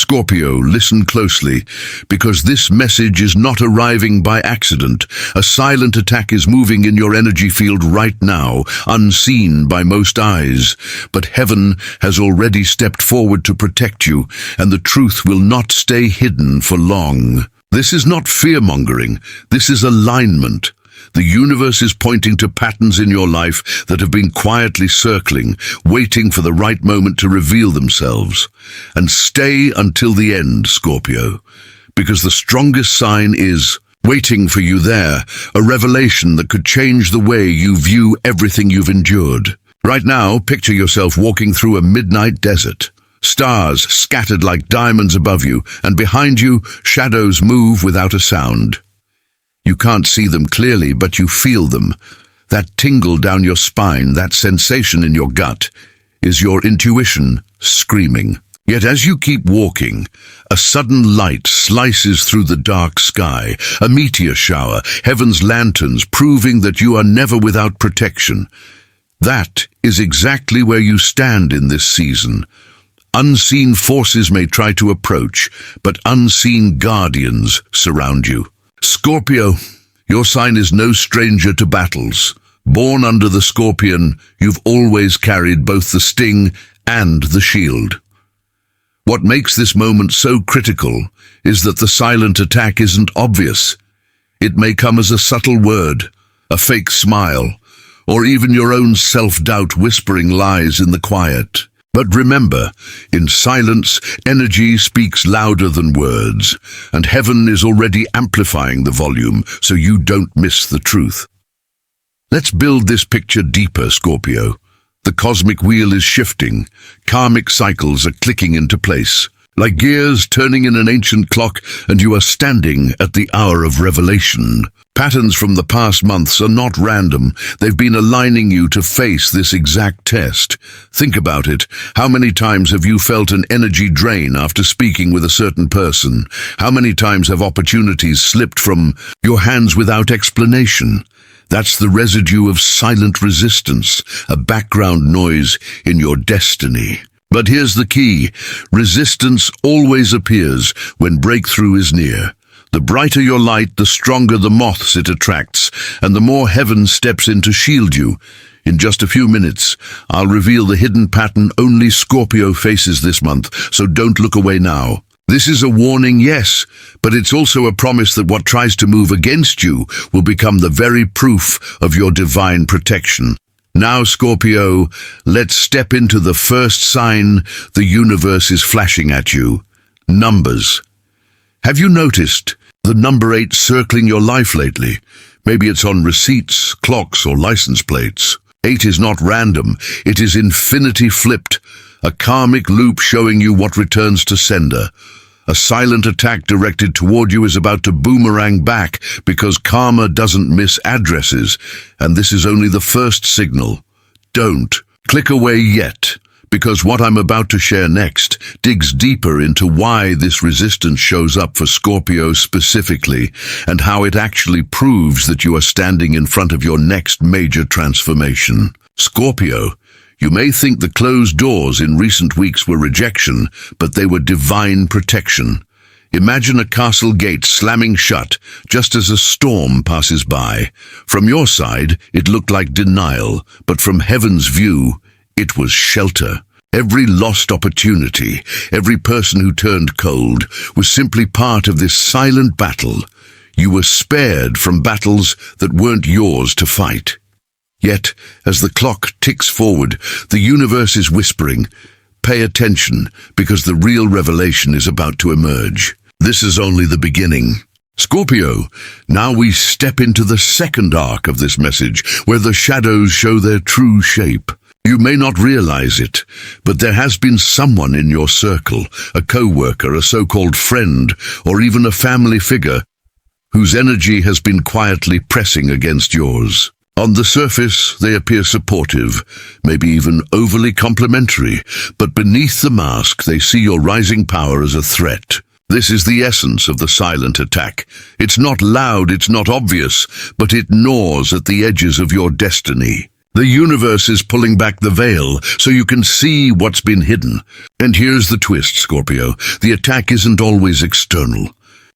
Scorpio, listen closely, because this message is not arriving by accident. A silent attack is moving in your energy field right now, unseen by most eyes. But heaven has already stepped forward to protect you, and the truth will not stay hidden for long. This is not fear-mongering. This is alignment. The universe is pointing to patterns in your life that have been quietly circling, waiting for the right moment to reveal themselves. And stay until the end, Scorpio, because the strongest sign is waiting for you there, a revelation that could change the way you view everything you've endured. Right now, picture yourself walking through a midnight desert. Stars scattered like diamonds above you, and behind you, shadows move without a sound. You can't see them clearly, but you feel them. That tingle down your spine, that sensation in your gut, is your intuition screaming. Yet as you keep walking, a sudden light slices through the dark sky, a meteor shower, heaven's lanterns proving that you are never without protection. That is exactly where you stand in this season. Unseen forces may try to approach, but unseen guardians surround you. Scorpio, your sign is no stranger to battles. Born under the scorpion, you've always carried both the sting and the shield. What makes this moment so critical is that the silent attack isn't obvious. It may come as a subtle word, a fake smile, or even your own self-doubt whispering lies in the quiet. But remember, in silence, energy speaks louder than words, and heaven is already amplifying the volume so you don't miss the truth. Let's build this picture deeper, Scorpio. The cosmic wheel is shifting. Karmic cycles are clicking into place, like gears turning in an ancient clock, and you are standing at the hour of revelation. Patterns from the past months are not random. They've been aligning you to face this exact test. Think about it. How many times have you felt an energy drain after speaking with a certain person? How many times have opportunities slipped from your hands without explanation? That's the residue of silent resistance, a background noise in your destiny. But here's the key. Resistance always appears when breakthrough is near. The brighter your light, the stronger the moths it attracts, and the more heaven steps in to shield you. In just a few minutes, I'll reveal the hidden pattern only Scorpio faces this month, so don't look away now. This is a warning, yes, but it's also a promise that what tries to move against you will become the very proof of your divine protection. Now, Scorpio, let's step into the first sign the universe is flashing at you. Numbers. Have you noticed the number 8 circling your life lately? Maybe it's on receipts, clocks, or license plates. 8 is not random. It is infinity flipped, a karmic loop showing you what returns to sender. A silent attack directed toward you is about to boomerang back because karma doesn't miss addresses, and this is only the first signal. Don't click away yet, because what I'm about to share next digs deeper into why this resistance shows up for Scorpio specifically, and how it actually proves that you are standing in front of your next major transformation. Scorpio, you may think the closed doors in recent weeks were rejection, but they were divine protection. Imagine a castle gate slamming shut just as a storm passes by. From your side, it looked like denial, but from heaven's view, it was shelter. Every lost opportunity, every person who turned cold, was simply part of this silent battle. You were spared from battles that weren't yours to fight. Yet, as the clock ticks forward, the universe is whispering, pay attention, because the real revelation is about to emerge. This is only the beginning. Scorpio, now we step into the second arc of this message, where the shadows show their true shape. You may not realize it, but there has been someone in your circle, a co-worker, a so-called friend, or even a family figure, whose energy has been quietly pressing against yours. On the surface, they appear supportive, maybe even overly complimentary, but beneath the mask, they see your rising power as a threat. This is the essence of the silent attack. It's not loud, it's not obvious, but it gnaws at the edges of your destiny. The universe is pulling back the veil so you can see what's been hidden. And here's the twist, Scorpio. The attack isn't always external.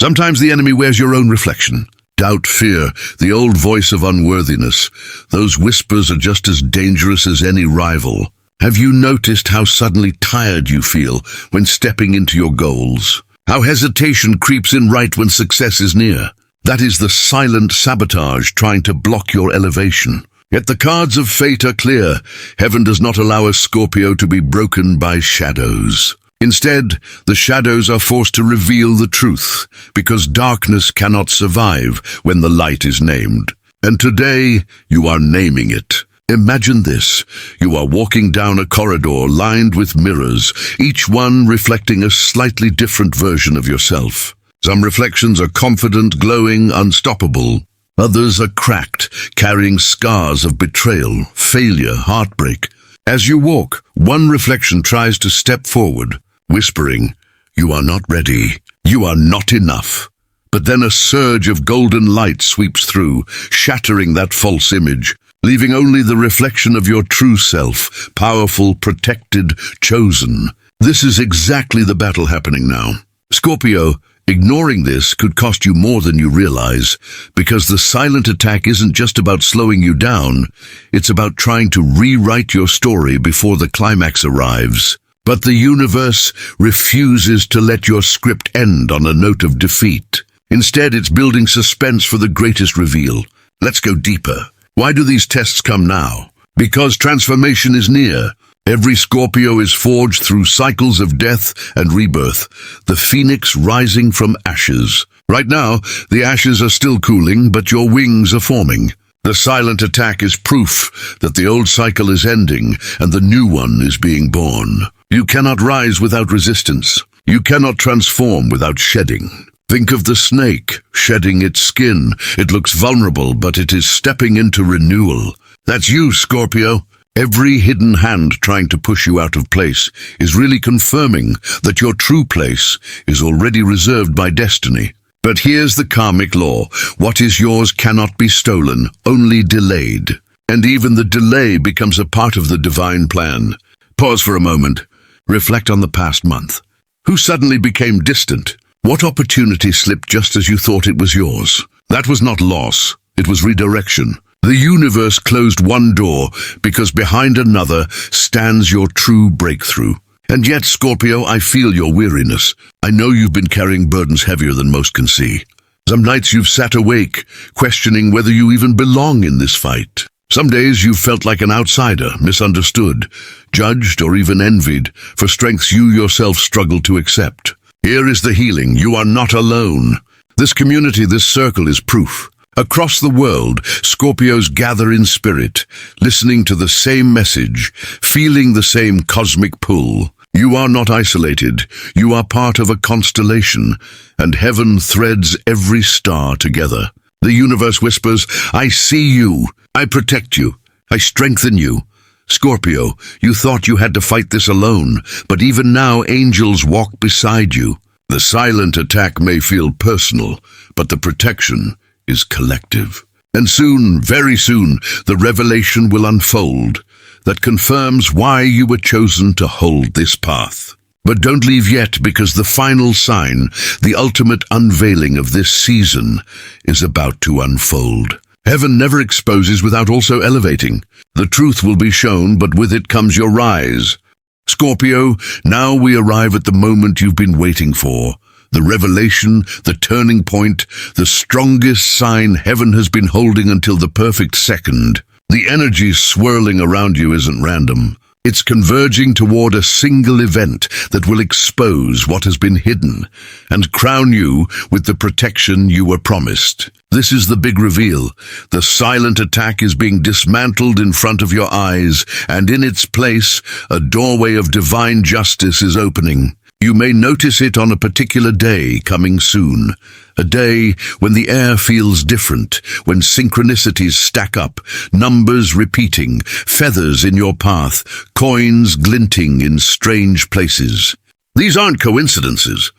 Sometimes the enemy wears your own reflection. Doubt, fear, the old voice of unworthiness. Those whispers are just as dangerous as any rival. Have you noticed how suddenly tired you feel when stepping into your goals? How hesitation creeps in right when success is near? That is the silent sabotage trying to block your elevation. Yet the cards of fate are clear. Heaven does not allow a Scorpio to be broken by shadows. Instead, the shadows are forced to reveal the truth, because darkness cannot survive when the light is named. And today, you are naming it. Imagine this. You are walking down a corridor lined with mirrors, each one reflecting a slightly different version of yourself. Some reflections are confident, glowing, unstoppable. Others are cracked, carrying scars of betrayal, failure, heartbreak. As you walk, one reflection tries to step forward, whispering, "You are not ready. You are not enough." But then a surge of golden light sweeps through, shattering that false image, leaving only the reflection of your true self, powerful, protected, chosen. This is exactly the battle happening now. Scorpio, ignoring this could cost you more than you realize, because the silent attack isn't just about slowing you down, it's about trying to rewrite your story before the climax arrives. But the universe refuses to let your script end on a note of defeat. Instead, it's building suspense for the greatest reveal. Let's go deeper. Why do these tests come now? Because transformation is near. Every Scorpio is forged through cycles of death and rebirth, the phoenix rising from ashes. Right now, the ashes are still cooling, but your wings are forming. The silent attack is proof that the old cycle is ending and the new one is being born. You cannot rise without resistance. You cannot transform without shedding. Think of the snake shedding its skin. It looks vulnerable, but it is stepping into renewal. That's you, Scorpio. Every hidden hand trying to push you out of place is really confirming that your true place is already reserved by destiny. But here's the karmic law. What is yours cannot be stolen, only delayed. And even the delay becomes a part of the divine plan. Pause for a moment. Reflect on the past month. Who suddenly became distant? What opportunity slipped just as you thought it was yours? That was not loss. It was redirection. The universe closed one door because behind another stands your true breakthrough. And yet, Scorpio, I feel your weariness. I know you've been carrying burdens heavier than most can see. Some nights you've sat awake, questioning whether you even belong in this fight. Some days you've felt like an outsider, misunderstood, judged, or even envied for strengths you yourself struggle to accept. Here is the healing. You are not alone. This community, this circle is proof. Across the world, Scorpios gather in spirit, listening to the same message, feeling the same cosmic pull. You are not isolated. You are part of a constellation, and heaven threads every star together. The universe whispers, "I see you. I protect you. I strengthen you." Scorpio, you thought you had to fight this alone, but even now angels walk beside you. The silent attack may feel personal, but the protection is collective. And soon, very soon, the revelation will unfold that confirms why you were chosen to hold this path. But don't leave yet, because the final sign, the ultimate unveiling of this season, is about to unfold. Heaven never exposes without also elevating. The truth will be shown, but with it comes your rise. Scorpio, now we arrive at the moment you've been waiting for. The revelation, the turning point, the strongest sign heaven has been holding until the perfect second. The energy swirling around you isn't random. It's converging toward a single event that will expose what has been hidden and crown you with the protection you were promised. This is the big reveal. The silent attack is being dismantled in front of your eyes, and in its place, a doorway of divine justice is opening. You may notice it on a particular day coming soon, a day when the air feels different, when synchronicities stack up, numbers repeating, feathers in your path, coins glinting in strange places. These aren't coincidences.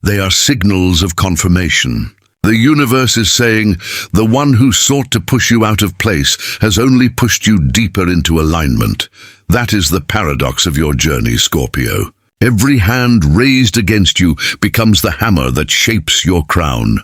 They are signals of confirmation. The universe is saying, the one who sought to push you out of place has only pushed you deeper into alignment. That is the paradox of your journey, Scorpio. Every hand raised against you becomes the hammer that shapes your crown.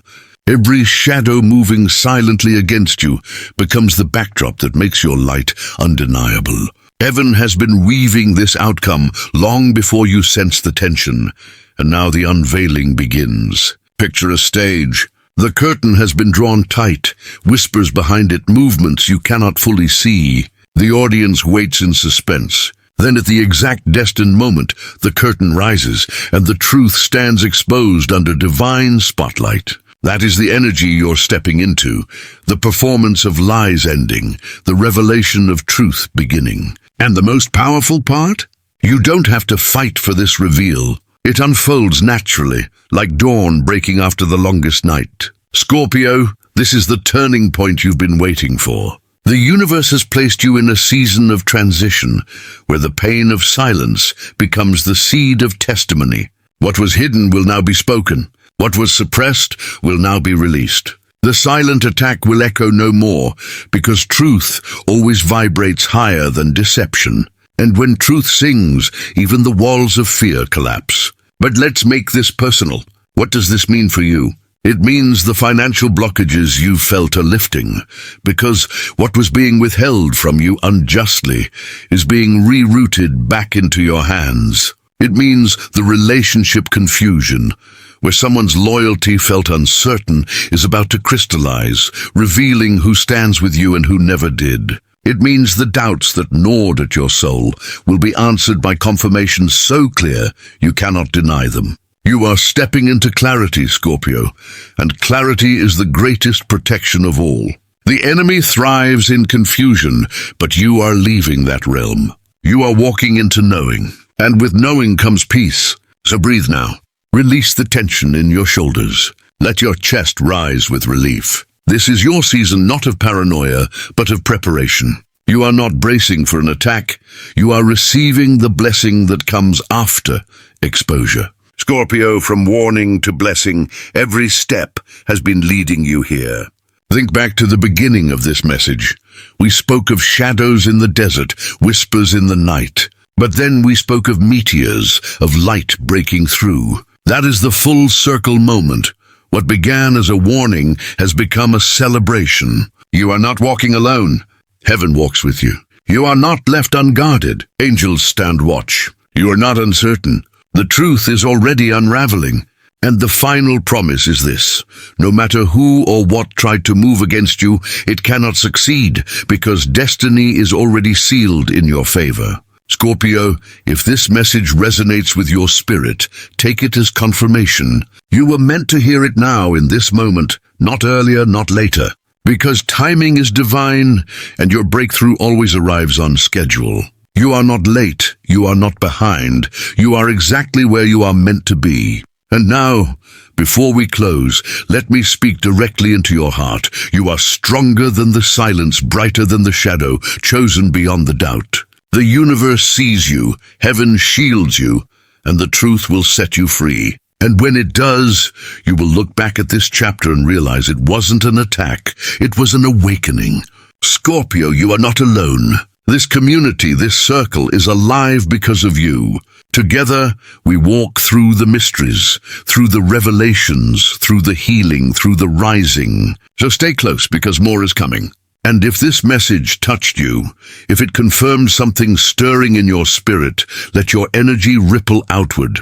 Every shadow moving silently against you becomes the backdrop that makes your light undeniable. Heaven has been weaving this outcome long before you sense the tension, and now the unveiling begins. Picture a stage. The curtain has been drawn tight, whispers behind it, movements you cannot fully see. The audience waits in suspense. Then at the exact destined moment, the curtain rises, and the truth stands exposed under divine spotlight. That is the energy you're stepping into, the performance of lies ending, the revelation of truth beginning. And the most powerful part? You don't have to fight for this reveal. It unfolds naturally, like dawn breaking after the longest night. Scorpio, this is the turning point you've been waiting for. The universe has placed you in a season of transition, where the pain of silence becomes the seed of testimony. What was hidden will now be spoken. What was suppressed will now be released. The silent attack will echo no more, because truth always vibrates higher than deception. And when truth sings, even the walls of fear collapse. But let's make this personal. What does this mean for you? It means the financial blockages you felt are lifting, because what was being withheld from you unjustly is being rerouted back into your hands. It means the relationship confusion, where someone's loyalty felt uncertain, is about to crystallize, revealing who stands with you and who never did. It means the doubts that gnawed at your soul will be answered by confirmation so clear you cannot deny them. You are stepping into clarity, Scorpio, and clarity is the greatest protection of all. The enemy thrives in confusion, but you are leaving that realm. You are walking into knowing, and with knowing comes peace. So breathe now. Release the tension in your shoulders. Let your chest rise with relief. This is your season not of paranoia, but of preparation. You are not bracing for an attack. You are receiving the blessing that comes after exposure. Scorpio, from warning to blessing, every step has been leading you here. Think back to the beginning of this message. We spoke of shadows in the desert, whispers in the night. But then we spoke of meteors, of light breaking through. That is the full circle moment. What began as a warning has become a celebration. You are not walking alone. Heaven walks with you. You are not left unguarded. Angels stand watch. You are not uncertain. The truth is already unraveling. And the final promise is this: no matter who or what tried to move against you, it cannot succeed, because destiny is already sealed in your favor. Scorpio, if this message resonates with your spirit, take it as confirmation. You were meant to hear it now in this moment, not earlier, not later. Because timing is divine, and your breakthrough always arrives on schedule. You are not late, you are not behind, you are exactly where you are meant to be. And now, before we close, let me speak directly into your heart. You are stronger than the silence, brighter than the shadow, chosen beyond the doubt. The universe sees you, heaven shields you, and the truth will set you free. And when it does, you will look back at this chapter and realize it wasn't an attack, it was an awakening. Scorpio, you are not alone. This community, this circle, is alive because of you. Together, we walk through the mysteries, through the revelations, through the healing, through the rising. So stay close, because more is coming. And if this message touched you, if it confirmed something stirring in your spirit, let your energy ripple outward.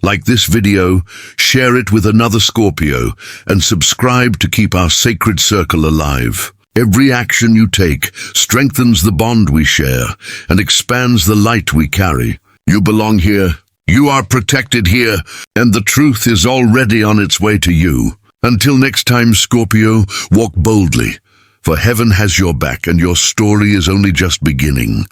Like this video, share it with another Scorpio, and subscribe to keep our sacred circle alive. Every action you take strengthens the bond we share and expands the light we carry. You belong here, you are protected here, and the truth is already on its way to you. Until next time, Scorpio, walk boldly, for heaven has your back and your story is only just beginning.